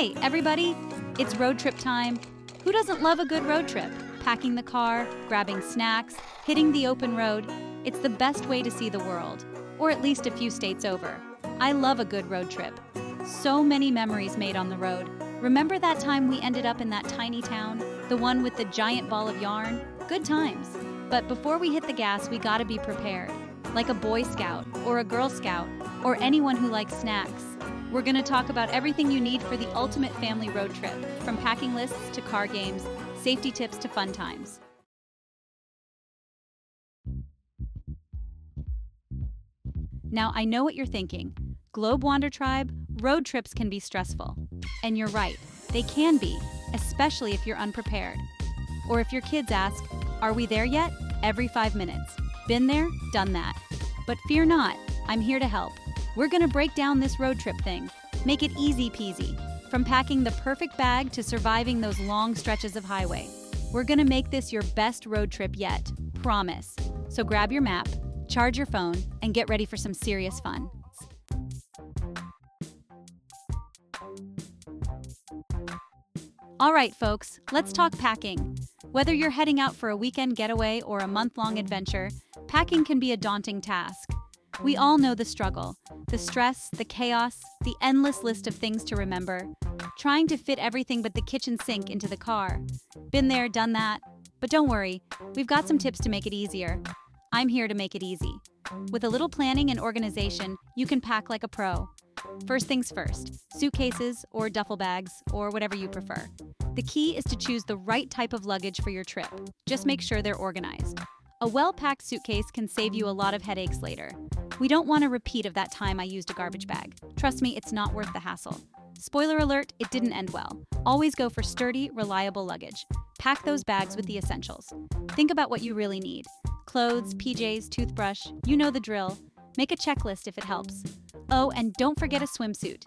Hey, everybody! It's road trip time. Who doesn't love a good road trip? Packing the car, grabbing snacks, hitting the open road. It's the best way to see the world, or at least a few states over. I love a good road trip. So many memories made on the road. Remember that time we ended up in that tiny town? The one with the giant ball of yarn? Good times. But before we hit the gas, we gotta be prepared. Like a Boy Scout, or a Girl Scout, or anyone who likes snacks. We're gonna talk about everything you need for the ultimate family road trip, from packing lists to car games, safety tips to fun times. Now, I know what you're thinking. Globe Wander Tribe, road trips can be stressful. And you're right, they can be, especially if you're unprepared. Or if your kids ask, "Are we there yet?" every 5 minutes. Been there, done that. But fear not, I'm here to help. We're gonna break down this road trip thing. Make it easy peasy. From packing the perfect bag to surviving those long stretches of highway. We're gonna make this your best road trip yet, promise. So grab your map, charge your phone, and get ready for some serious fun. All right, folks, let's talk packing. Whether you're heading out for a weekend getaway or a month-long adventure, packing can be a daunting task. We all know the struggle, the stress, the chaos, the endless list of things to remember, trying to fit everything but the kitchen sink into the car. Been there, done that. But don't worry, we've got some tips to make it easier. I'm here to make it easy. With a little planning and organization, you can pack like a pro. First things first, suitcases or duffel bags or whatever you prefer. The key is to choose the right type of luggage for your trip. Just make sure they're organized. A well-packed suitcase can save you a lot of headaches later. We don't want a repeat of that time I used a garbage bag. Trust me, it's not worth the hassle. Spoiler alert, it didn't end well. Always go for sturdy, reliable luggage. Pack those bags with the essentials. Think about what you really need. Clothes, PJs, toothbrush, you know the drill. Make a checklist if it helps. Oh, and don't forget a swimsuit.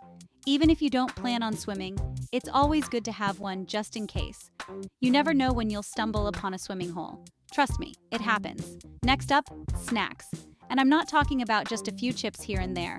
Even if you don't plan on swimming, it's always good to have one just in case. You never know when you'll stumble upon a swimming hole. Trust me, it happens. Next up, snacks. And I'm not talking about just a few chips here and there.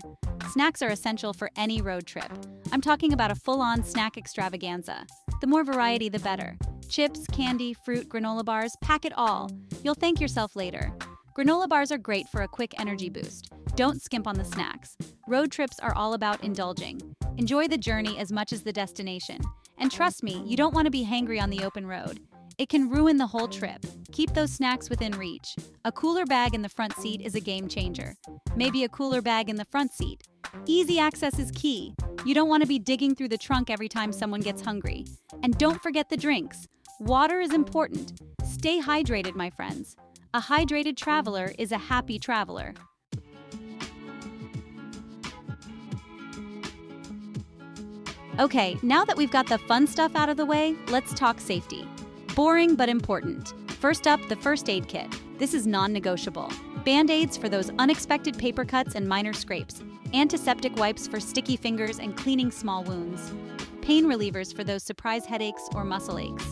Snacks are essential for any road trip. I'm talking about a full-on snack extravaganza. The more variety, the better. Chips, candy, fruit, granola bars, pack it all. You'll thank yourself later. Granola bars are great for a quick energy boost. Don't skimp on the snacks. Road trips are all about indulging. Enjoy the journey as much as the destination. And trust me, you don't want to be hangry on the open road. It can ruin the whole trip. Keep those snacks within reach. A cooler bag in the front seat is a game changer. Maybe a cooler bag in the front seat. Easy access is key. You don't want to be digging through the trunk every time someone gets hungry. And don't forget the drinks. Water is important. Stay hydrated, my friends. A hydrated traveler is a happy traveler. Okay, now that we've got the fun stuff out of the way, let's talk safety. Boring but important. First up, the first aid kit. This is non-negotiable. Band-aids for those unexpected paper cuts and minor scrapes. Antiseptic wipes for sticky fingers and cleaning small wounds. Pain relievers for those surprise headaches or muscle aches.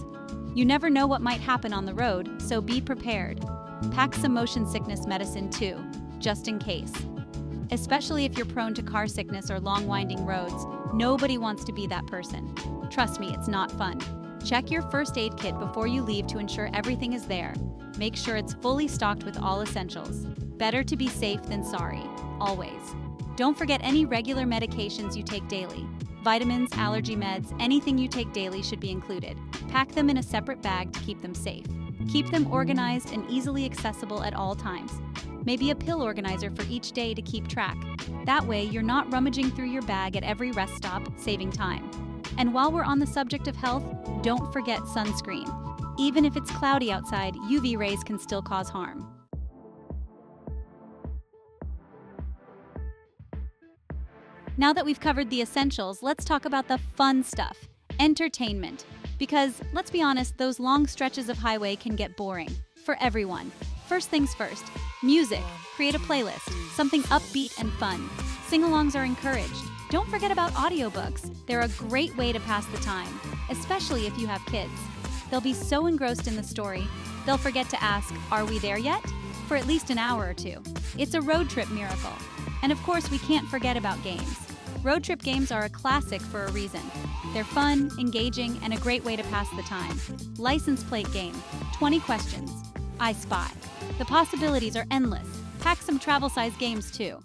You never know what might happen on the road, so be prepared. Pack some motion sickness medicine too, just in case. Especially if you're prone to car sickness or long winding roads, nobody wants to be that person. Trust me, it's not fun. Check your first aid kit before you leave to ensure everything is there. Make sure it's fully stocked with all essentials. Better to be safe than sorry, always. Don't forget any regular medications you take daily. Vitamins, allergy meds, anything you take daily should be included. Pack them in a separate bag to keep them safe. Keep them organized and easily accessible at all times. Maybe a pill organizer for each day to keep track. That way, you're not rummaging through your bag at every rest stop, saving time. And while we're on the subject of health, don't forget sunscreen. Even if it's cloudy outside, UV rays can still cause harm. Now that we've covered the essentials, let's talk about the fun stuff, entertainment. Because, let's be honest, those long stretches of highway can get boring. For everyone. First things first, music. Create a playlist, something upbeat and fun. Sing-alongs are encouraged. Don't forget about audiobooks. They're a great way to pass the time, especially if you have kids. They'll be so engrossed in the story, they'll forget to ask, "Are we there yet?" for at least an hour or two. It's a road trip miracle. And of course, we can't forget about games. Road trip games are a classic for a reason. They're fun, engaging, and a great way to pass the time. License plate game, 20 questions. I Spy. The possibilities are endless. Pack some travel-sized games too.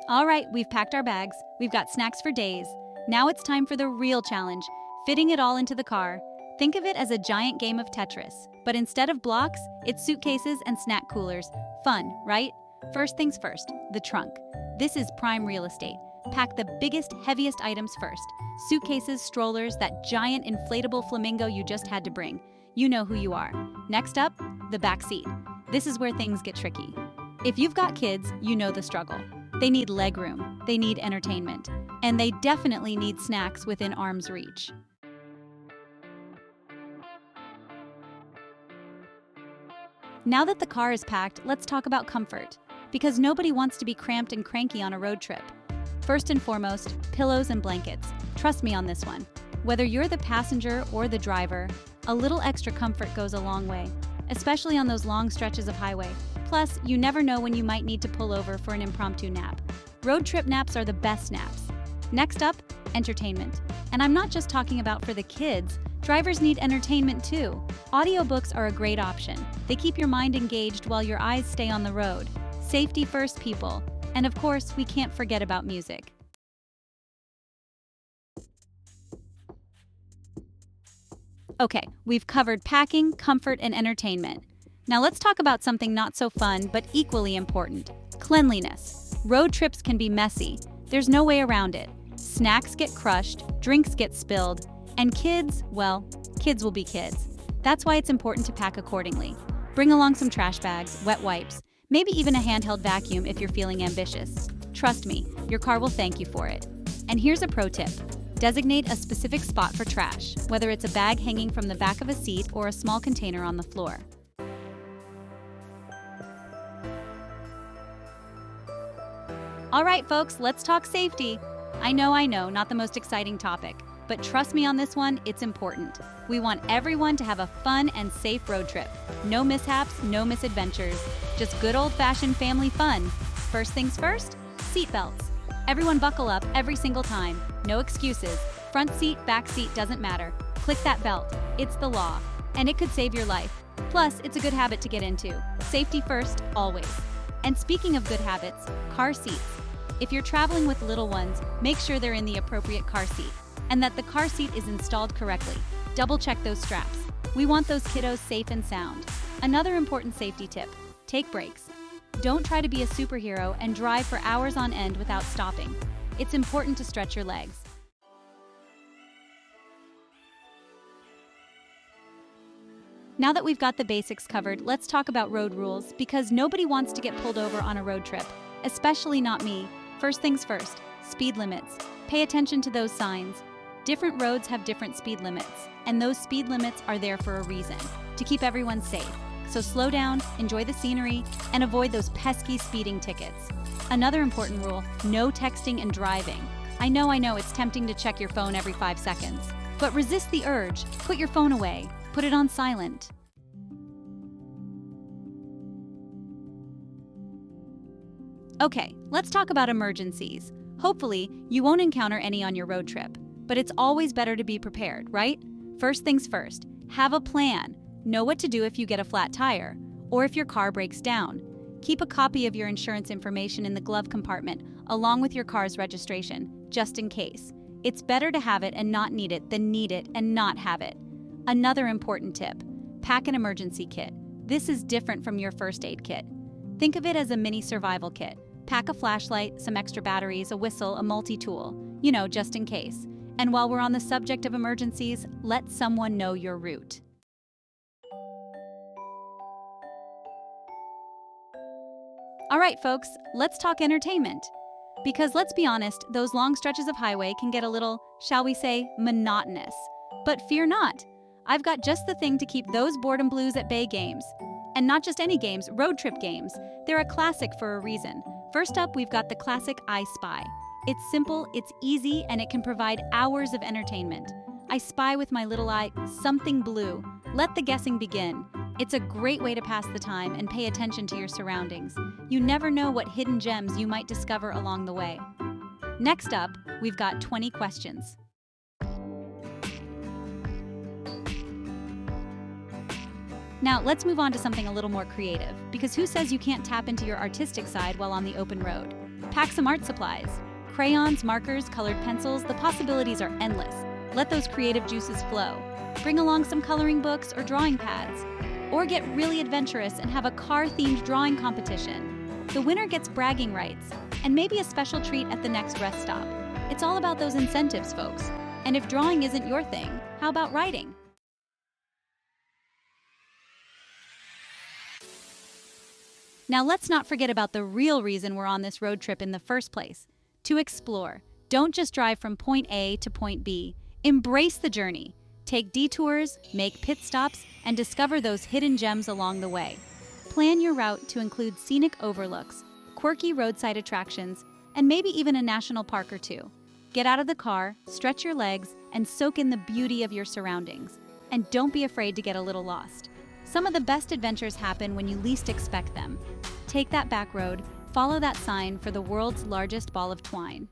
All right, we've packed our bags. We've got snacks for days. Now it's time for the real challenge, fitting it all into the car. Think of it as a giant game of Tetris, but instead of blocks, it's suitcases and snack coolers. Fun, right? First things first, the trunk. This is prime real estate. Pack the biggest, heaviest items first. Suitcases, strollers, that giant inflatable flamingo you just had to bring. You know who you are. Next up, the back seat. This is where things get tricky. If you've got kids, you know the struggle. They need legroom, they need entertainment, and they definitely need snacks within arm's reach. Now that the car is packed, let's talk about comfort, because nobody wants to be cramped and cranky on a road trip. First and foremost, pillows and blankets. Trust me on this one. Whether you're the passenger or the driver, a little extra comfort goes a long way, especially on those long stretches of highway. Plus, you never know when you might need to pull over for an impromptu nap. Road trip naps are the best naps. Next up, entertainment. And I'm not just talking about for the kids. Drivers need entertainment too. Audiobooks are a great option. They keep your mind engaged while your eyes stay on the road. Safety first, people. And of course, we can't forget about music. Okay, we've covered packing, comfort, and entertainment. Now let's talk about something not so fun, but equally important. Cleanliness. Road trips can be messy. There's no way around it. Snacks get crushed, drinks get spilled, and kids, well, kids will be kids. That's why it's important to pack accordingly. Bring along some trash bags, wet wipes, maybe even a handheld vacuum if you're feeling ambitious. Trust me, your car will thank you for it. And here's a pro tip. Designate a specific spot for trash, whether it's a bag hanging from the back of a seat or a small container on the floor. All right, folks, let's talk safety. I know, not the most exciting topic, but trust me on this one, it's important. We want everyone to have a fun and safe road trip. No mishaps, no misadventures, just good old-fashioned family fun. First things first, seat belts. Everyone buckle up every single time. No excuses. Front seat, back seat, doesn't matter. Click that belt. It's the law. And it could save your life. Plus, it's a good habit to get into. Safety first, always. And speaking of good habits, car seats. If you're traveling with little ones, make sure they're in the appropriate car seat and that the car seat is installed correctly. Double check those straps. We want those kiddos safe and sound. Another important safety tip, take breaks. Don't try to be a superhero and drive for hours on end without stopping. It's important to stretch your legs. Now that we've got the basics covered, let's talk about road rules because nobody wants to get pulled over on a road trip, especially not me. First things first, speed limits. Pay attention to those signs. Different roads have different speed limits, and those speed limits are there for a reason, to keep everyone safe. So slow down, enjoy the scenery, and avoid those pesky speeding tickets. Another important rule, no texting and driving. I know, it's tempting to check your phone every 5 seconds, but resist the urge. Put your phone away. Put it on silent. Okay, let's talk about emergencies. Hopefully, you won't encounter any on your road trip, but it's always better to be prepared, right? First things first, have a plan. Know what to do if you get a flat tire, or if your car breaks down. Keep a copy of your insurance information in the glove compartment, along with your car's registration, just in case. It's better to have it and not need it than need it and not have it. Another important tip, pack an emergency kit. This is different from your first aid kit. Think of it as a mini survival kit. Pack a flashlight, some extra batteries, a whistle, a multi-tool, just in case. And while we're on the subject of emergencies, let someone know your route. All right, folks, let's talk entertainment. Because let's be honest, those long stretches of highway can get a little, shall we say, monotonous. But fear not. I've got just the thing to keep those boredom blues at bay games. And not just any games, road trip games. They're a classic for a reason. First up, we've got the classic I Spy. It's simple, it's easy, and it can provide hours of entertainment. I spy with my little eye something blue. Let the guessing begin. It's a great way to pass the time and pay attention to your surroundings. You never know what hidden gems you might discover along the way. Next up, we've got 20 questions. Now, let's move on to something a little more creative, because who says you can't tap into your artistic side while on the open road? Pack some art supplies. Crayons, markers, colored pencils, the possibilities are endless. Let those creative juices flow. Bring along some coloring books or drawing pads. Or get really adventurous and have a car-themed drawing competition. The winner gets bragging rights, and maybe a special treat at the next rest stop. It's all about those incentives, folks. And if drawing isn't your thing, how about writing? Now let's not forget about the real reason we're on this road trip in the first place. To explore. Don't just drive from point A to point B. Embrace the journey. Take detours, make pit stops, and discover those hidden gems along the way. Plan your route to include scenic overlooks, quirky roadside attractions, and maybe even a national park or two. Get out of the car, stretch your legs, and soak in the beauty of your surroundings. And don't be afraid to get a little lost. Some of the best adventures happen when you least expect them. Take that back road, follow that sign for the world's largest ball of twine.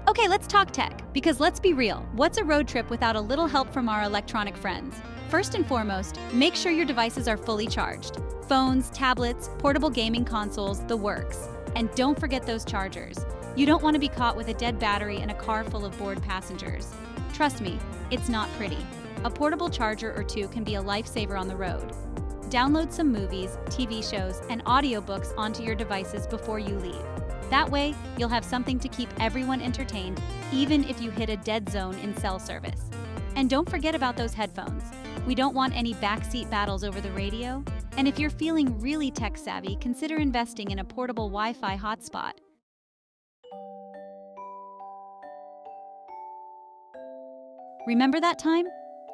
Okay, let's talk tech, because let's be real, what's a road trip without a little help from our electronic friends? First and foremost, make sure your devices are fully charged. Phones, tablets, portable gaming consoles, the works. And don't forget those chargers. You don't want to be caught with a dead battery in a car full of bored passengers. Trust me, it's not pretty. A portable charger or two can be a lifesaver on the road. Download some movies, TV shows, and audiobooks onto your devices before you leave. That way, you'll have something to keep everyone entertained, even if you hit a dead zone in cell service. And don't forget about those headphones. We don't want any backseat battles over the radio. And if you're feeling really tech-savvy, consider investing in a portable Wi-Fi hotspot. Remember that time?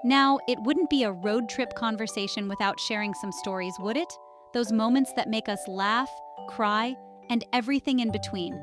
Now, it wouldn't be a road trip conversation without sharing some stories, would it? Those moments that make us laugh, cry, and everything in between.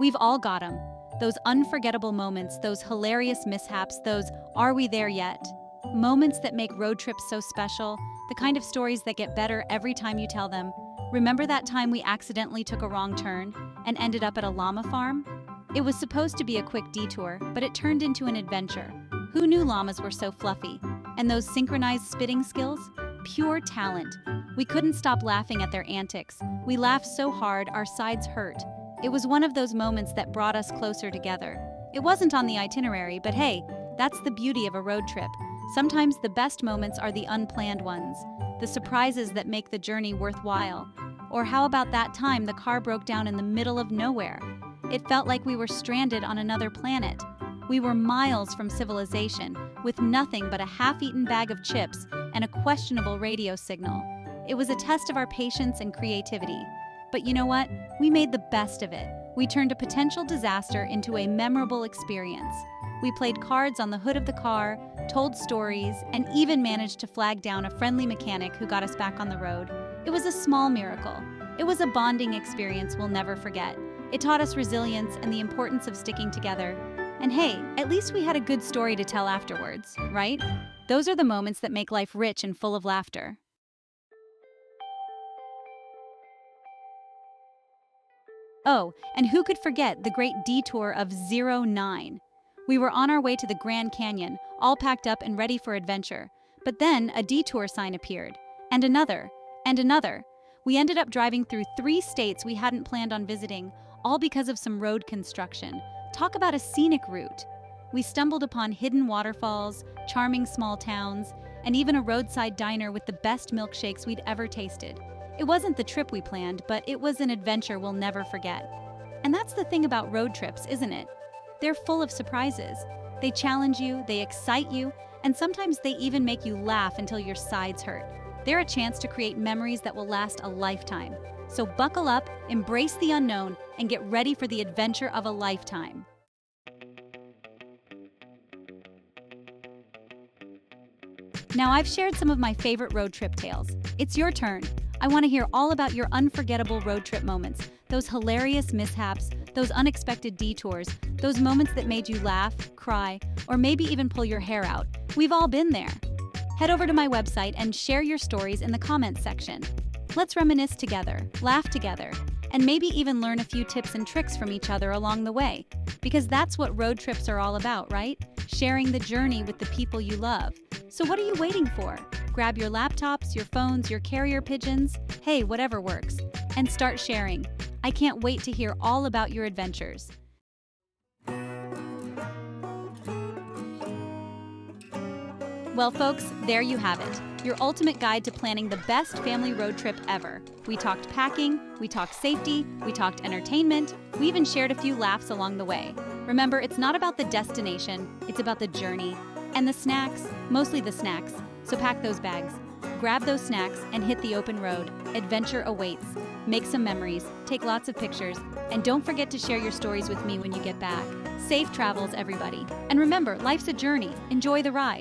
We've all got them. Those unforgettable moments, those hilarious mishaps, those "are we there yet?" Moments that make road trips so special, the kind of stories that get better every time you tell them. Remember that time we accidentally took a wrong turn and ended up at a llama farm? It was supposed to be a quick detour, but it turned into an adventure. Who knew llamas were so fluffy? And those synchronized spitting skills? Pure talent. We couldn't stop laughing at their antics. We laughed so hard our sides hurt. It was one of those moments that brought us closer together. It wasn't on the itinerary, but hey, that's the beauty of a road trip. Sometimes the best moments are the unplanned ones, the surprises that make the journey worthwhile. Or how about that time the car broke down in the middle of nowhere? It felt like we were stranded on another planet. We were miles from civilization, with nothing but a half-eaten bag of chips and a questionable radio signal. It was a test of our patience and creativity. But you know what? We made the best of it. We turned a potential disaster into a memorable experience. We played cards on the hood of the car, told stories, and even managed to flag down a friendly mechanic who got us back on the road. It was a small miracle. It was a bonding experience we'll never forget. It taught us resilience and the importance of sticking together. And hey, at least we had a good story to tell afterwards, right? Those are the moments that make life rich and full of laughter. Oh, and who could forget the Great Detour of 09? We were on our way to the Grand Canyon, all packed up and ready for adventure. But then a detour sign appeared, and another, and another. We ended up driving through 3 states we hadn't planned on visiting, all because of some road construction. Talk about a scenic route. We stumbled upon hidden waterfalls, charming small towns, and even a roadside diner with the best milkshakes we'd ever tasted. It wasn't the trip we planned, but it was an adventure we'll never forget. And that's the thing about road trips, isn't it? They're full of surprises. They challenge you, they excite you, and sometimes they even make you laugh until your sides hurt. They're a chance to create memories that will last a lifetime. So buckle up, embrace the unknown, and get ready for the adventure of a lifetime. Now I've shared some of my favorite road trip tales. It's your turn. I want to hear all about your unforgettable road trip moments, those hilarious mishaps, those unexpected detours, those moments that made you laugh, cry, or maybe even pull your hair out. We've all been there. Head over to my website and share your stories in the comments section. Let's reminisce together, laugh together, and maybe even learn a few tips and tricks from each other along the way. Because that's what road trips are all about, right? Sharing the journey with the people you love. So what are you waiting for? Grab your laptops, your phones, your carrier pigeons, hey, whatever works, and start sharing. I can't wait to hear all about your adventures. Well, folks, there you have it. Your ultimate guide to planning the best family road trip ever. We talked packing, we talked safety, we talked entertainment, we even shared a few laughs along the way. Remember, it's not about the destination, it's about the journey. And the snacks, mostly the snacks. So pack those bags, grab those snacks, and hit the open road. Adventure awaits. Make some memories, take lots of pictures, and don't forget to share your stories with me when you get back. Safe travels, everybody. And remember, life's a journey. Enjoy the ride.